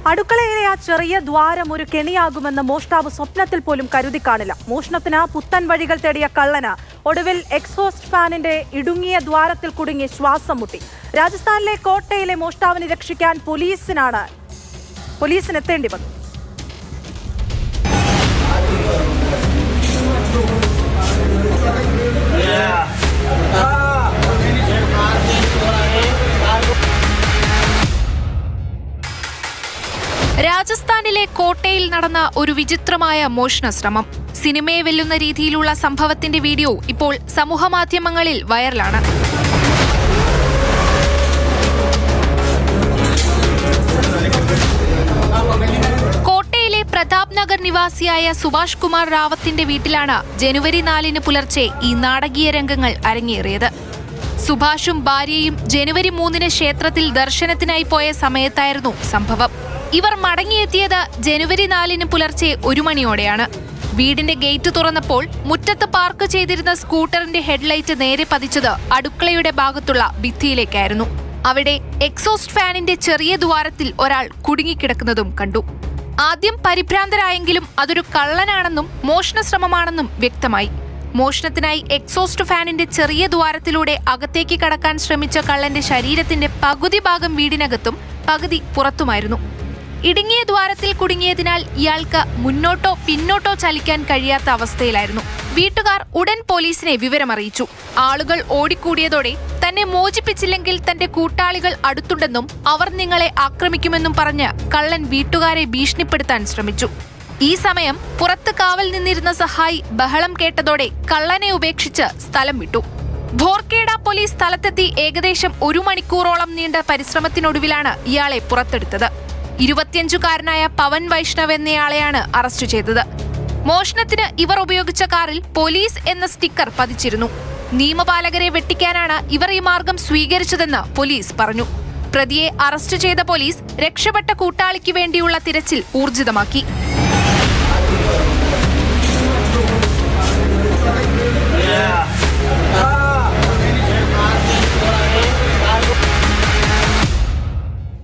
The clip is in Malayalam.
അടുക്കളയിലെ ആ ചെറിയ ദ്വാരം ഒരു കെണിയാകുമെന്ന് മോഷ്ടാവ് സ്വപ്നത്തിൽ പോലും കരുതി കാണില്ല. മോഷണത്തിന് പുത്തൻ വഴികൾ തേടിയ കള്ളന് ഒടുവിൽ എക്സോസ്റ്റ് ഫാനിന്റെ ഇടുങ്ങിയ ദ്വാരത്തിൽ കുടുങ്ങി ശ്വാസം മുട്ടി. രാജസ്ഥാനിലെ കോട്ടയിലെ മോഷ്ടാവിനെ രക്ഷിക്കാൻ പോലീസിനെത്തേണ്ടി വന്നു. രാജസ്ഥാനിലെ കോട്ടയിൽ നടന്ന ഒരു വിചിത്രമായ മോഷണ ശ്രമം. സിനിമയെ വെല്ലുന്ന രീതിയിലുള്ള സംഭവത്തിന്റെ വീഡിയോ ഇപ്പോൾ സമൂഹമാധ്യമങ്ങളിൽ വൈറലാണ്. കോട്ടയിലെ പ്രതാപ് നഗർ നിവാസിയായ സുഭാഷ് കുമാർ റാവത്തിന്റെ വീട്ടിലാണ് ജനുവരി 4 പുലർച്ചെ ഈ നാടകീയ രംഗങ്ങൾ അരങ്ങേറിയത്. സുഭാഷും ഭാര്യയും ജനുവരി 3 ക്ഷേത്രത്തിൽ ദർശനത്തിനായി പോയ സമയത്തായിരുന്നു സംഭവം. ഇവർ മടങ്ങിയെത്തിയത് ജനുവരി 4 പുലർച്ചെ 1 മണിയോടെയാണ്. വീടിന്റെ ഗേറ്റ് തുറന്നപ്പോൾ മുറ്റത്ത് പാർക്ക് ചെയ്തിരുന്ന സ്കൂട്ടറിന്റെ ഹെഡ്ലൈറ്റ് നേരെ പതിച്ചത് അടുക്കളയുടെ ഭാഗത്തുള്ള ഭിത്തിയിലേക്കായിരുന്നു. അവിടെ എക്സോസ്റ്റ് ഫാനിന്റെ ചെറിയ ദ്വാരത്തിൽ ഒരാൾ കുടുങ്ങിക്കിടക്കുന്നതും കണ്ടു. ആദ്യം പരിഭ്രാന്തരായെങ്കിലും അതൊരു കള്ളനാണെന്നും മോഷണ ശ്രമമാണെന്നും വ്യക്തമായി. മോഷണത്തിനായി എക്സോസ്റ്റ് ഫാനിന്റെ ചെറിയ ദ്വാരത്തിലൂടെ അകത്തേക്ക് കടക്കാൻ ശ്രമിച്ച കള്ളന്റെ ശരീരത്തിന്റെ പകുതി ഭാഗം വീടിനകത്തും പകുതി പുറത്തുമായിരുന്നു. ഇടുങ്ങിയ ദ്വാരത്തിൽ കുടുങ്ങിയതിനാൽ ഇയാൾക്ക് മുന്നോട്ടോ പിന്നോട്ടോ ചലിക്കാൻ കഴിയാത്ത അവസ്ഥയിലായിരുന്നു. വീട്ടുകാർ ഉടൻ പോലീസിനെ വിവരമറിയിച്ചു. ആളുകൾ ഓടിക്കൂടിയതോടെ തന്നെ മോചിപ്പിച്ചില്ലെങ്കിൽ തന്റെ കൂട്ടാളികൾ അടുത്തുണ്ടെന്നും അവർ നിങ്ങളെ ആക്രമിക്കുമെന്നും പറഞ്ഞ് കള്ളൻ വീട്ടുകാരെ ഭീഷണിപ്പെടുത്താൻ ശ്രമിച്ചു. ഈ സമയം പുറത്ത് കാവൽ നിന്നിരുന്ന സഹായി ബഹളം കേട്ടതോടെ കള്ളനെ ഉപേക്ഷിച്ച് സ്ഥലം വിട്ടു. ഭോർക്കേഡ പോലീസ് സ്ഥലത്തെത്തി ഏകദേശം 1 മണിക്കൂറോളം നീണ്ട പരിശ്രമത്തിനൊടുവിലാണ് ഇയാളെ പുറത്തെടുത്തത്. 25-കാരനായ പവൻ വൈഷ്ണവ് എന്നയാളെയാണ് അറസ്റ്റ് ചെയ്തത്. മോഷണത്തിന് ഇവർ ഉപയോഗിച്ച കാറിൽ പോലീസ് എന്ന സ്റ്റിക്കർ പതിച്ചിരുന്നു. നിയമപാലകരെ വെട്ടിക്കാനാണ് ഇവർ ഈ മാർഗം സ്വീകരിച്ചതെന്ന് പോലീസ് പറഞ്ഞു. പ്രതിയെ അറസ്റ്റ് ചെയ്ത പോലീസ് രക്ഷപ്പെട്ട കൂട്ടാളിക്ക് വേണ്ടിയുള്ള തിരച്ചിൽ ഊർജിതമാക്കി.